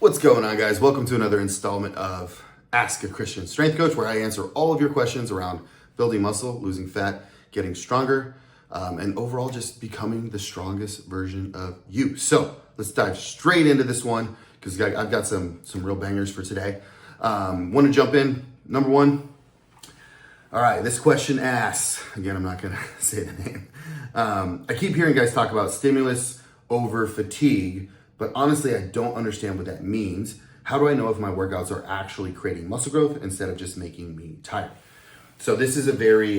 What's going on, guys? Welcome to another installment of Ask a Christian Strength Coach, where I answer all of your questions around building muscle, losing fat, getting stronger, and overall just becoming the strongest version of you. So let's dive straight into this one because I've got some real bangers for today. Want to jump in? Number one. All right, this question asks, again, I'm not going to say the name. I keep hearing guys talk about stimulus over fatigue, but honestly, I don't understand what that means. How do I know if my workouts are actually creating muscle growth instead of just making me tired? So this is very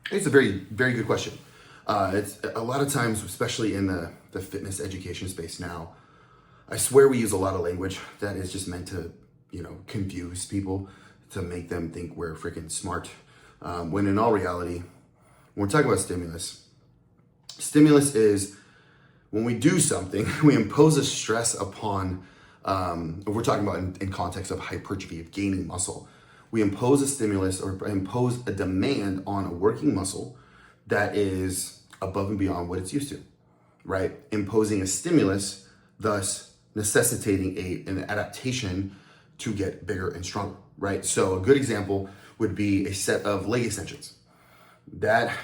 good question. It's a lot of times, especially in the fitness education space now, I swear we use a lot of language that is just meant to, confuse people, to make them think we're freaking smart. When in all reality, when we're talking about stimulus is when we do something, we impose a stress upon, we're talking about in context of hypertrophy, of gaining muscle. We impose a stimulus or impose a demand on a working muscle that is above and beyond what it's used to, right? Imposing a stimulus, thus necessitating an adaptation to get bigger and stronger, right? So a good example would be a set of leg extensions. That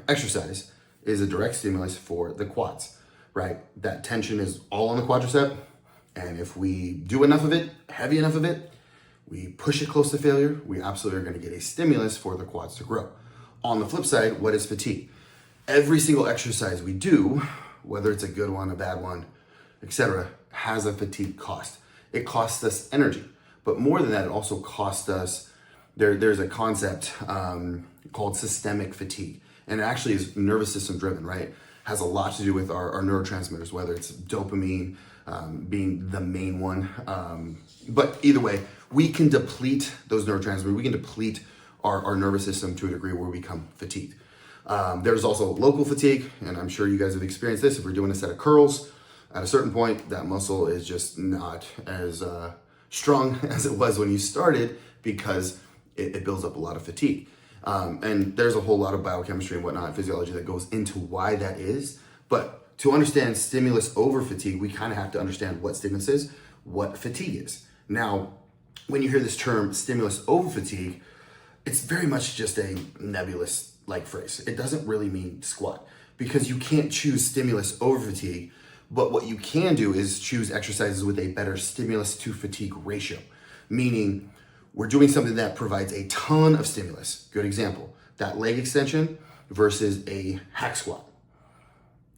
exercise is a direct stimulus for the quads, right? That tension is all on the quadricep. And if we do enough of it, heavy enough of it, we push it close to failure, we absolutely are going to get a stimulus for the quads to grow. On the flip side, what is fatigue? Every single exercise we do, whether it's a good one, a bad one, etc., has a fatigue cost. It costs us energy. But more than that, it also costs us, there's a concept called systemic fatigue. And it actually is nervous system driven, right? Has a lot to do with our neurotransmitters, whether it's dopamine being the main one. But either way, we can deplete those neurotransmitters. We can deplete our nervous system to a degree where we become fatigued. There's also local fatigue, and I'm sure you guys have experienced this. If we're doing a set of curls, at a certain point, that muscle is just not as strong as it was when you started because it builds up a lot of fatigue. And there's a whole lot of biochemistry and whatnot, physiology that goes into why that is. But to understand stimulus over fatigue, we kind of have to understand what stimulus is, what fatigue is. Now, when you hear this term stimulus over fatigue, it's very much just a nebulous-like phrase. It doesn't really mean squat because you can't choose stimulus over fatigue. But what you can do is choose exercises with a better stimulus to fatigue ratio, meaning we're doing something that provides a ton of stimulus. Good example, that leg extension versus a hack squat.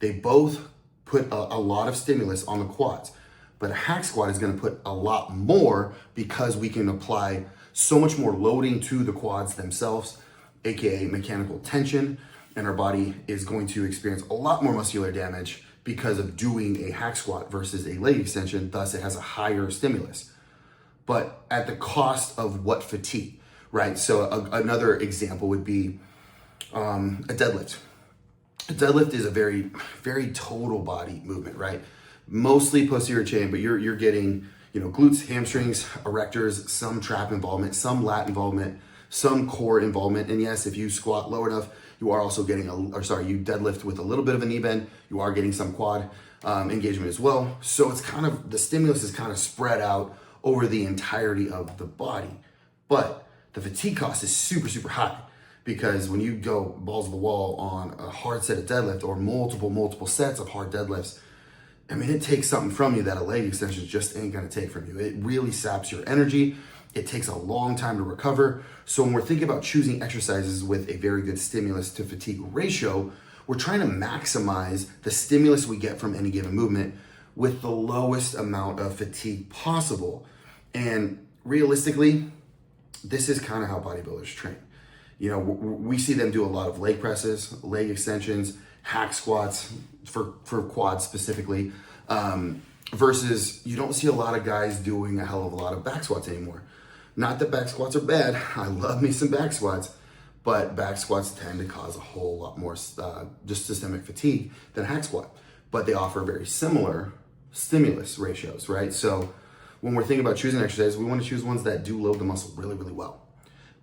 They both put a lot of stimulus on the quads, but a hack squat is gonna put a lot more because we can apply so much more loading to the quads themselves, AKA mechanical tension, and our body is going to experience a lot more muscular damage because of doing a hack squat versus a leg extension, thus it has a higher stimulus. But at the cost of what fatigue, right? So another example would be a deadlift. A deadlift is a very, very total body movement, right? Mostly posterior chain, but you're getting, glutes, hamstrings, erectors, some trap involvement, some lat involvement, some core involvement. And yes, if you squat low enough, you are also getting you deadlift with a little bit of a knee bend, you are getting some quad engagement as well. So it's the stimulus is kind of spread out over the entirety of the body. But the fatigue cost is super, super high because when you go balls to the wall on a hard set of deadlift or multiple sets of hard deadlifts, I mean, it takes something from you that a leg extension just ain't gonna take from you. It really saps your energy. It takes a long time to recover. So when we're thinking about choosing exercises with a very good stimulus to fatigue ratio, we're trying to maximize the stimulus we get from any given movement with the lowest amount of fatigue possible. And realistically, this is kind of how bodybuilders train. We see them do a lot of leg presses, leg extensions, hack squats for quads specifically, versus you don't see a lot of guys doing a hell of a lot of back squats anymore. Not that back squats are bad. I love me some back squats, but back squats tend to cause a whole lot more just systemic fatigue than a hack squat. But they offer very similar stimulus ratios, right? So when we're thinking about choosing exercises, we want to choose ones that do load the muscle really, really well,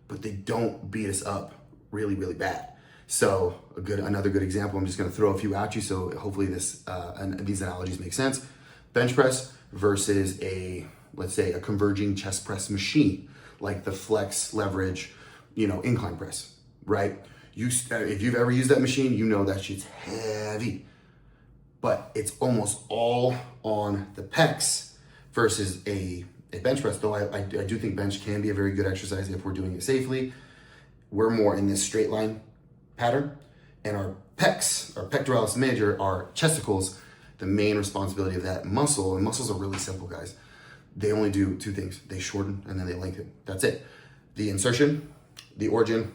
but they don't beat us up really, really bad. So another good example, I'm just going to throw a few at you, so hopefully these analogies make sense. Bench press versus a let's say a converging chest press machine, like the flex leverage, incline press, right? If you've ever used that machine, you know that shit's heavy, but it's almost all on the pecs versus a bench press. Though I do think bench can be a very good exercise if we're doing it safely. We're more in this straight line pattern, and our pecs, our pectoralis major, our chesticles, the main responsibility of that muscle, and muscles are really simple, guys. They only do two things. They shorten and then they lengthen. That's it. The insertion, the origin,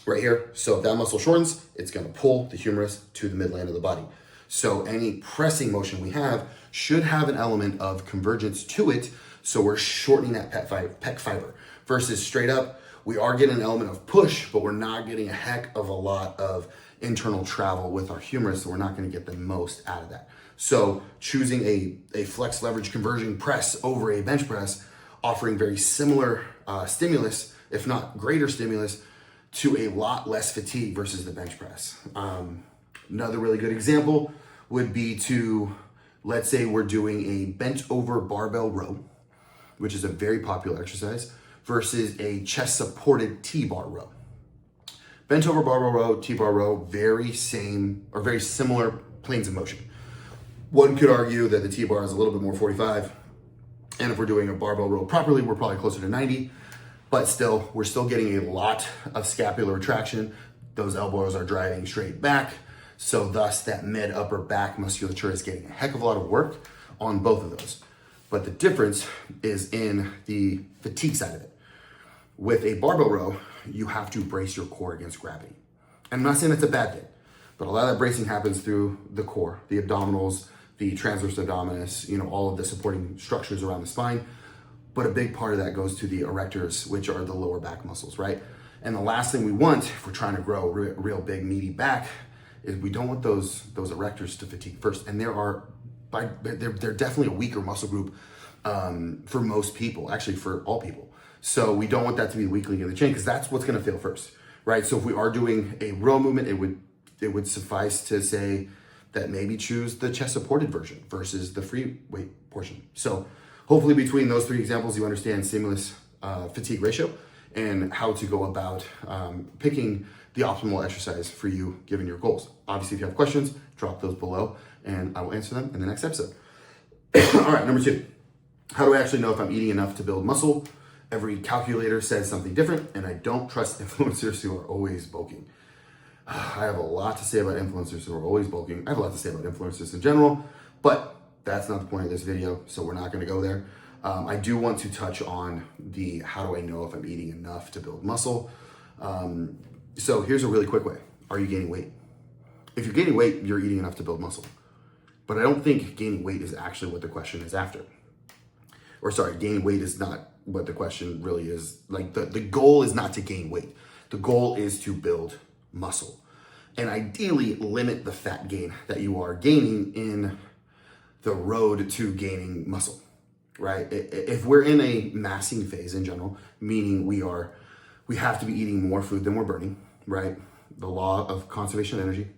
right here. So if that muscle shortens, it's gonna pull the humerus to the midline of the body. So any pressing motion we have should have an element of convergence to it. So we're shortening that pec fiber versus straight up. We are getting an element of push, but we're not getting a heck of a lot of internal travel with our humerus. So we're not gonna get the most out of that. So choosing a flex leverage conversion press over a bench press, offering very similar stimulus, if not greater stimulus, to a lot less fatigue versus the bench press. Another really good example would be to, let's say we're doing a bent over barbell row, which is a very popular exercise, versus a chest supported T-bar row. Bent over barbell row, T-bar row, very similar planes of motion. One could argue that the T-bar is a little bit more 45, and if we're doing a barbell row properly, we're probably closer to 90, but still, we're still getting a lot of scapular retraction. Those elbows are driving straight back, so thus that mid upper back musculature is getting a heck of a lot of work on both of those. But the difference is in the fatigue side of it. With a barbell row, you have to brace your core against gravity. And I'm not saying that's a bad thing, but a lot of that bracing happens through the core, the abdominals, the transverse abdominis, all of the supporting structures around the spine. But a big part of that goes to the erectors, which are the lower back muscles, right? And the last thing we want, if we're trying to grow a real big meaty back, is we don't want those erectors to fatigue first. And they're definitely a weaker muscle group for most people, actually for all people. So we don't want that to be the weak link in the chain, because that's what's gonna fail first, right? So if we are doing a row movement, it would suffice to say that maybe choose the chest supported version versus the free weight portion. So hopefully between those three examples, you understand stimulus fatigue ratio and how to go about picking the optimal exercise for you given your goals. Obviously, if you have questions, drop those below and I will answer them in the next episode. All right, number 2, how do I actually know if I'm eating enough to build muscle? Every calculator says something different, and I don't trust influencers who are always bulking. I have a lot to say about influencers who are always bulking. I have a lot to say about influencers in general, but that's not the point of this video, so we're not gonna go there. I do want to touch on the how do I know if I'm eating enough to build muscle. So here's a really quick way. Are you gaining weight? If you're gaining weight, you're eating enough to build muscle. But I don't think gaining weight is actually what the question is after. Or sorry, gaining weight is not what the question really is. Like the goal is not to gain weight. The goal is to build muscle, and ideally limit the fat gain that you are gaining in the road to gaining muscle, right? If we're in a massing phase in general, meaning we have to be eating more food than we're burning, right? The law of conservation of energy,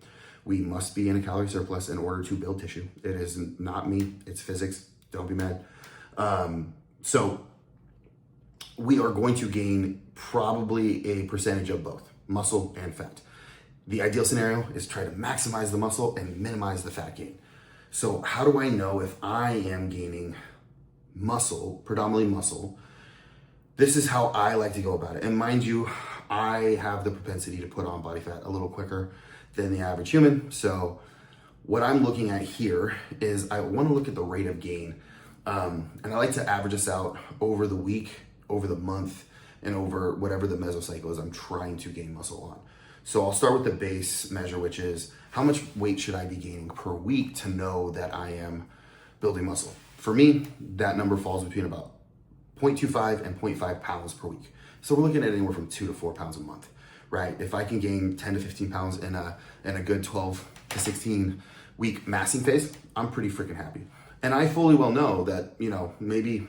we must be in a calorie surplus in order to build tissue. It is not me, it's physics, don't be mad. So we are going to gain probably a percentage of both muscle and fat. The ideal scenario is try to maximize the muscle and minimize the fat gain. So how do I know if I am gaining muscle, predominantly muscle? This is how I like to go about it. And mind you, I have the propensity to put on body fat a little quicker than the average human. So what I'm looking at here is I want to look at the rate of gain. And I like to average this out over the week, over the month, and over whatever the mesocycle is I'm trying to gain muscle on. So I'll start with the base measure, which is how much weight should I be gaining per week to know that I am building muscle? For me, that number falls between about 0.25 and 0.5 pounds per week. So we're looking at anywhere from 2 to 4 pounds a month, right? If I can gain 10 to 15 pounds in a good 12 to 16 week massing phase, I'm pretty freaking happy. And I fully well know that, maybe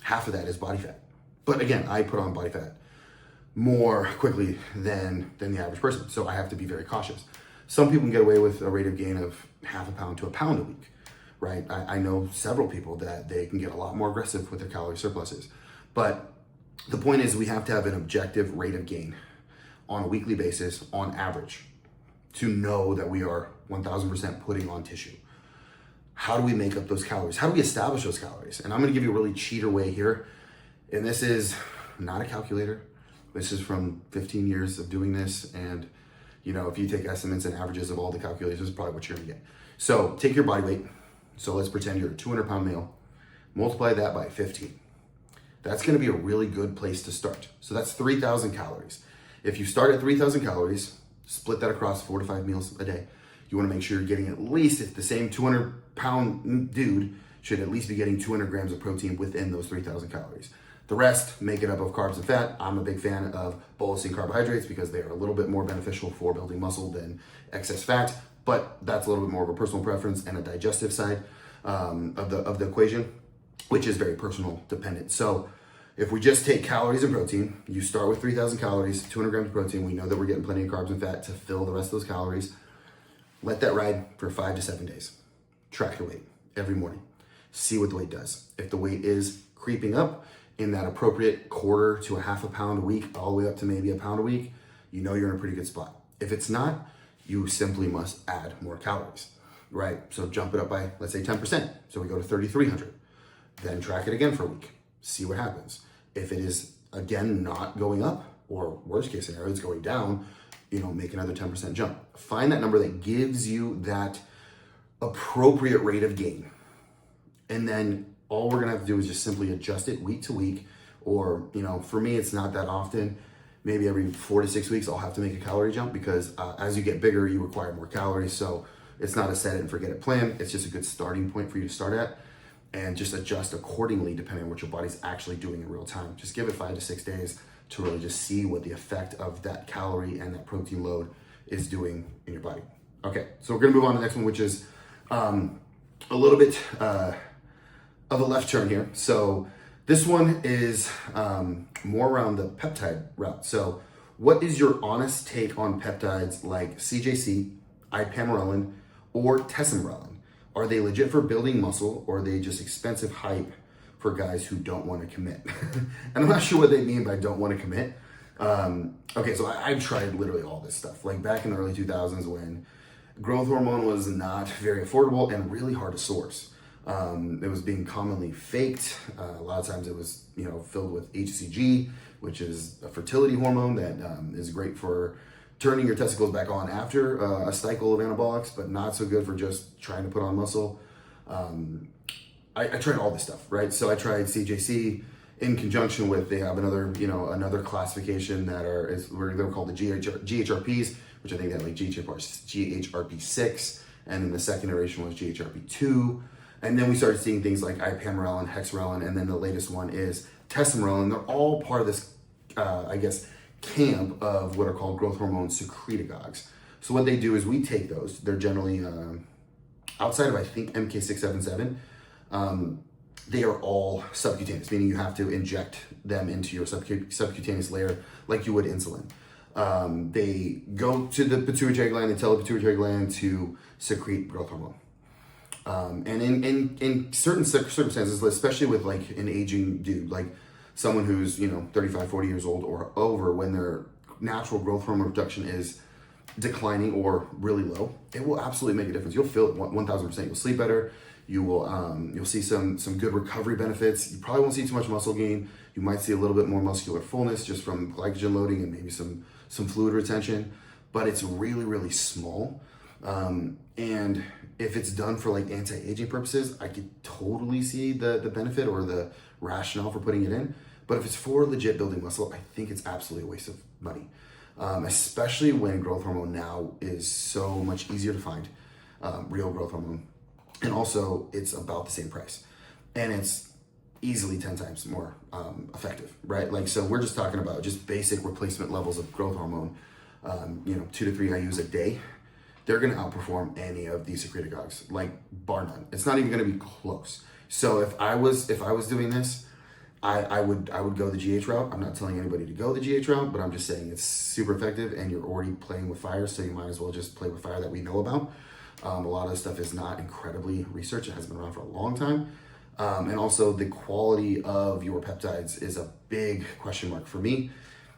half of that is body fat. But again, I put on body fat more quickly than the average person. So I have to be very cautious. Some people can get away with a rate of gain of 0.5 pound to 1 pound a week, right? I know several people that they can get a lot more aggressive with their calorie surpluses. But the point is we have to have an objective rate of gain on a weekly basis on average to know that we are 1000% putting on tissue. How do we make up those calories? How do we establish those calories? And I'm gonna give you a really cheater way here. And this is not a calculator. This is from 15 years of doing this. And you know, if you take estimates and averages of all the calculators, this is probably what you're gonna get. So take your body weight. So let's pretend you're a 200-pound male. Multiply that by 15. That's gonna be a really good place to start. So that's 3,000 calories. If you start at 3,000 calories, split that across 4 to 5 meals a day. You wanna make sure you're getting at least, if the same 200-pound dude should at least be getting 200 grams of protein within those 3,000 calories. The rest, make it up of carbs and fat. I'm a big fan of bolusing carbohydrates because they are a little bit more beneficial for building muscle than excess fat, but that's a little bit more of a personal preference and a digestive side of the equation, which is very personal dependent. So if we just take calories and protein, you start with 3,000 calories, 200 grams of protein. We know that we're getting plenty of carbs and fat to fill the rest of those calories. Let that ride for 5 to 7 days. Track your weight every morning. See what the weight does. If the weight is creeping up in that appropriate quarter to a half a pound a week, all the way up to maybe a pound a week, you know you're in a pretty good spot. If it's not, you simply must add more calories, right? So jump it up by, let's say 10%. So we go to 3,300. Then track it again for a week. See what happens. If it is, again, not going up, or worst case scenario, it's going down, you know, make another 10% jump. Find that number that gives you that appropriate rate of gain. And then all we're gonna have to do is just simply adjust it week to week, or, you know, for me, it's not that often. Maybe every 4 to 6 weeks, I'll have to make a calorie jump because as you get bigger, you require more calories. So it's not a set it and forget it plan. It's just a good starting point for you to start at and just adjust accordingly depending on what your body's actually doing in real time. Just give it 5 to 6 days to really just see what the effect of that calorie and that protein load is doing in your body. Okay, so we're gonna move on to the next one, which is a little bit of a left turn here. So this one is more around the peptide route. So what is your honest take on peptides like CJC, Ipamorelin, or Tesamorelin? Are they legit for building muscle, or are they just expensive hype for guys who don't want to commit? And I'm not sure what they mean by don't want to commit. Okay, so I've tried literally all this stuff. Like back in the early 2000s when growth hormone was not very affordable and really hard to source. It was being commonly faked. A lot of times it was, you know, filled with HCG, which is a fertility hormone that is great for turning your testicles back on after a cycle of anabolics, but not so good for just trying to put on muscle. I tried all this stuff, right? So I tried CJC in conjunction with, they have another classification that they're called the GHRPs, which I think they had like GHRP6, and then the second iteration was GHRP2. And then we started seeing things like Ipamorelin, Hexarelin, and then the latest one is Tesamorelin. They're all part of this, camp of what are called growth hormone secretagogues. So what they do is we take those. They're generally outside of, I think, MK677. They are all subcutaneous, meaning you have to inject them into your subcutaneous layer like you would insulin. They go to the pituitary gland and tell the pituitary gland to secrete growth hormone. And in certain circumstances, especially with like an aging dude, like someone who's, 35, 40 years old or over, when their natural growth hormone production is declining or really low, it will absolutely make a difference. You'll feel it 1000%. You'll sleep better. You will, you'll see some good recovery benefits. You probably won't see too much muscle gain. You might see a little bit more muscular fullness just from glycogen loading and maybe some fluid retention, but it's really, really small. And if it's done for like anti-aging purposes, I could totally see the benefit or the rationale for putting it in. But if it's for legit building muscle, I think it's absolutely a waste of money. Especially when growth hormone now is so much easier to find, real growth hormone. And also it's about the same price and it's easily 10 times more effective, right? Like, so we're just talking about just basic replacement levels of growth hormone, 2 to 3 IUs a day. They're going to outperform any of these secretagogues, like bar none. It's not even going to be close. So if I was doing this, I would go the GH route. I'm not telling anybody to go the GH route, but I'm just saying it's super effective and you're already playing with fire. So you might as well just play with fire that we know about. A lot of this stuff is not incredibly researched. It hasn't been around for a long time. And also the quality of your peptides is a big question mark for me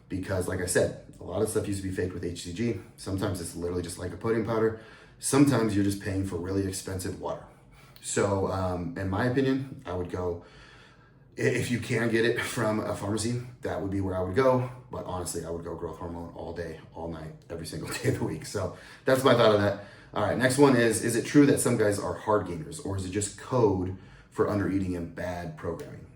because, like I said, a lot of stuff used to be faked with HCG. Sometimes it's literally just like a protein powder. Sometimes you're just paying for really expensive water. So in my opinion, I would go, if you can get it from a pharmacy, that would be where I would go. But honestly, I would go growth hormone all day, all night, every single day of the week. So that's my thought on that. All right, next one is it true that some guys are hard gainers, or is it just code for under eating and bad programming?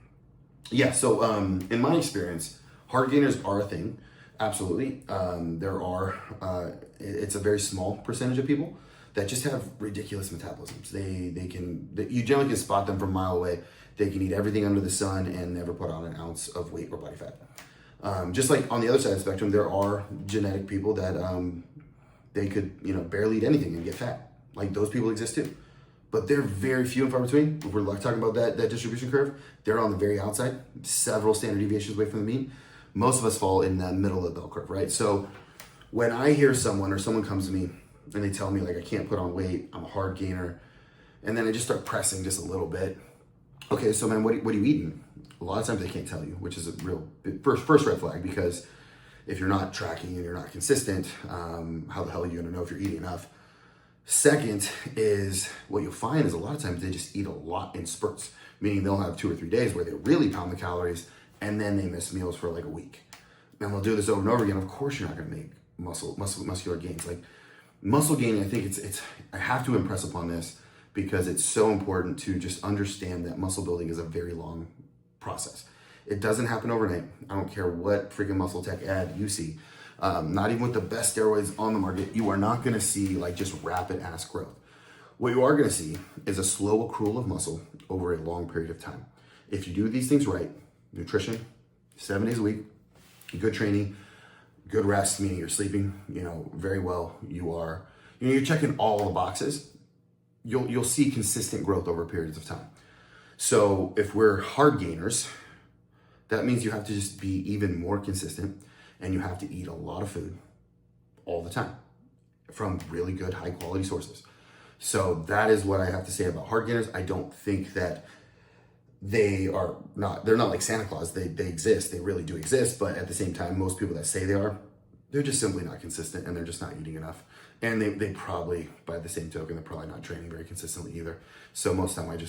Yeah, so in my experience, hard gainers are a thing. Absolutely. It's a very small percentage of people that just have ridiculous metabolisms. You generally can spot them from a mile away. They can eat everything under the sun and never put on an ounce of weight or body fat. Just like on the other side of the spectrum, there are genetic people that they could, barely eat anything and get fat. Like those people exist too. But they're very few and far between. If we're talking about that distribution curve, they're on the very outside, several standard deviations away from the mean. Most of us fall in the middle of the bell curve, right? So when I hear someone comes to me and they tell me like, I can't put on weight, I'm a hard gainer, and then I just start pressing just a little bit. Okay, so man, what are you eating? A lot of times they can't tell you, which is a real first red flag, because if you're not tracking and you're not consistent, how the hell are you gonna know if you're eating enough? Second is what you'll find is a lot of times they just eat a lot in spurts, meaning they'll have 2 or 3 days where they really pound the calories and then they miss meals for like a week. And they'll do this over and over again. Of course you're not gonna make muscular gains. Like muscle gain, I think I have to impress upon this because it's so important to just understand that muscle building is a very long process. It doesn't happen overnight. I don't care what freaking muscle tech ad you see. Not even with the best steroids on the market, you are not gonna see like just rapid ass growth. What you are gonna see is a slow accrual of muscle over a long period of time. If you do these things right, nutrition, 7 days a week, good training, good rest, meaning you're sleeping, very well, you're checking all the boxes, you'll see consistent growth over periods of time. So if we're hard gainers, that means you have to just be even more consistent and you have to eat a lot of food all the time from really good, high quality sources. So that is what I have to say about hard gainers. I don't think that they're not like Santa Claus. They exist, they really do exist. But at the same time, most people that say they're just simply not consistent and they're just not eating enough. And they probably, by the same token, they're probably not training very consistently either. So most of the time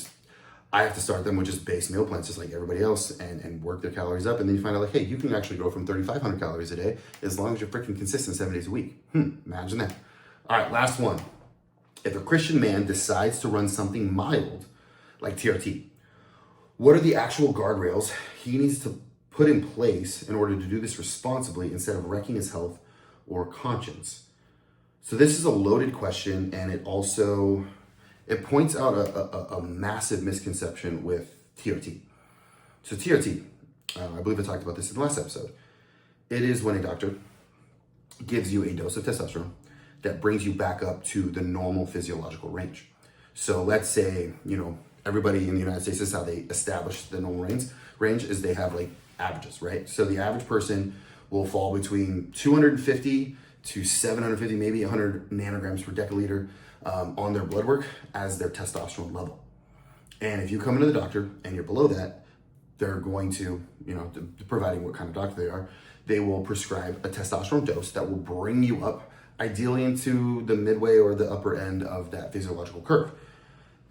I have to start them with just base meal plans, just like everybody else, and work their calories up. And then you find out like, hey, you can actually go from 3,500 calories a day as long as you're freaking consistent 7 days a week. Imagine that. All right, last one. If a Christian man decides to run something mild, like TRT, what are the actual guardrails he needs to put in place in order to do this responsibly instead of wrecking his health or conscience? So this is a loaded question, and it points out a massive misconception with TRT. So TRT, I believe I talked about this in the last episode. It is when a doctor gives you a dose of testosterone that brings you back up to the normal physiological range. So let's say, everybody in the United States, this is how they establish the normal range is they have like averages, right? So the average person will fall between 250 to 750, maybe 100 nanograms per deciliter on their blood work as their testosterone level. And if you come into the doctor and you're below that, they're going to, providing what kind of doctor they are, they will prescribe a testosterone dose that will bring you up ideally into the midway or the upper end of that physiological curve.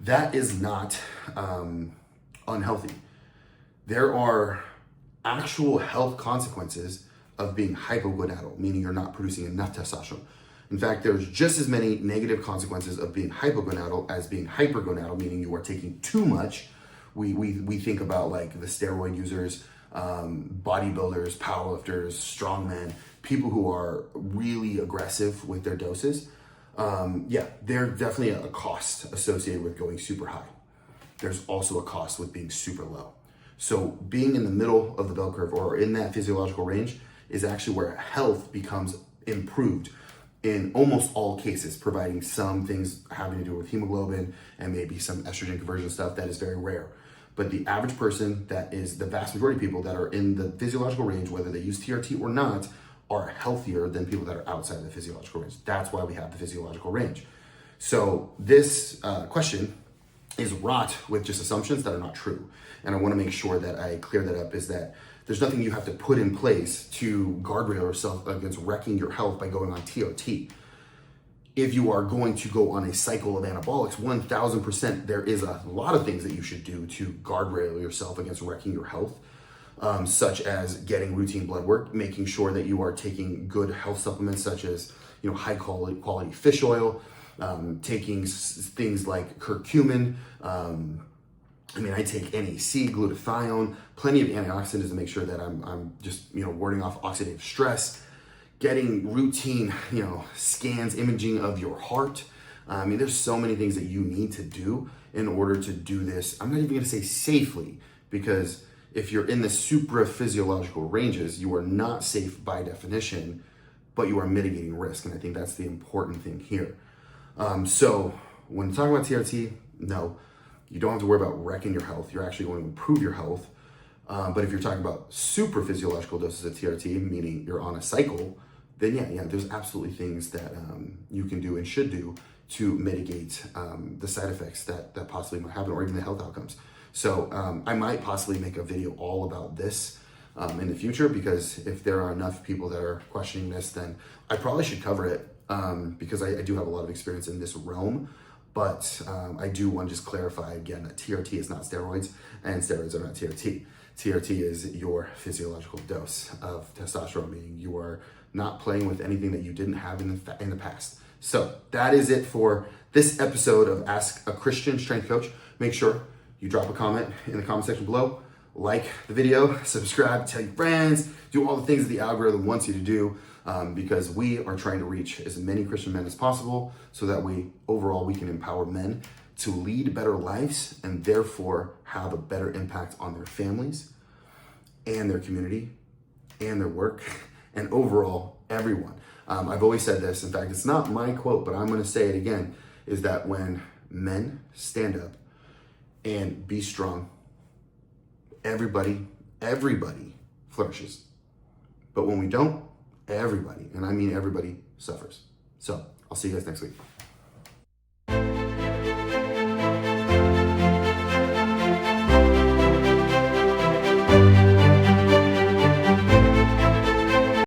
That is not unhealthy. There are actual health consequences of being hypogonadal, meaning you're not producing enough testosterone. In fact, there's just as many negative consequences of being hypogonadal as being hypergonadal, meaning you are taking too much. We think about like the steroid users, bodybuilders, powerlifters, strongmen, people who are really aggressive with their doses. There's definitely a cost associated with going super high. There's also a cost with being super low. So being in the middle of the bell curve or in that physiological range is actually where health becomes improved in almost all cases, providing some things having to do with hemoglobin and maybe some estrogen conversion stuff that is very rare. But the average person, that is the vast majority of people that are in the physiological range, whether they use TRT or not, are healthier than people that are outside of the physiological range. That's why we have the physiological range. So this question is wrought with just assumptions that are not true. And I want to make sure that I clear that up, is that there's nothing you have to put in place to guardrail yourself against wrecking your health by going on TRT. If you are going to go on a cycle of anabolics, 1000%, there is a lot of things that you should do to guardrail yourself against wrecking your health, such as getting routine blood work, making sure that you are taking good health supplements such as high quality fish oil, taking things like curcumin. I take NAC, glutathione, plenty of antioxidants to make sure that I'm just warding off oxidative stress. Getting routine, scans, imaging of your heart. There's so many things that you need to do in order to do this. I'm not even gonna say safely, because if you're in the supraphysiological ranges, you are not safe by definition, but you are mitigating risk. And I think that's the important thing here. So when talking about TRT, no, you don't have to worry about wrecking your health. You're actually going to improve your health. But if you're talking about super physiological doses of TRT, meaning you're on a cycle, then yeah, there's absolutely things that you can do and should do to mitigate the side effects that possibly might happen, or even the health outcomes. So I might possibly make a video all about this in the future, because if there are enough people that are questioning this, then I probably should cover it, because I do have a lot of experience in this realm. But I do want to just clarify again that TRT is not steroids, and steroids are not TRT. TRT is your physiological dose of testosterone, meaning you are not playing with anything that you didn't have in the past. So that is it for this episode of Ask a Christian Strength Coach. Make sure you drop a comment in the comment section below, like the video, subscribe, tell your friends, do all the things that the algorithm wants you to do, because we are trying to reach as many Christian men as possible, so that overall we can empower men to lead better lives and therefore have a better impact on their families and their community and their work and overall everyone. I've always said this, in fact, it's not my quote, but I'm going to say it again, is that when men stand up and be strong, everybody flourishes. But when we don't, everybody, and I mean everybody, suffers. So I'll see you guys next week.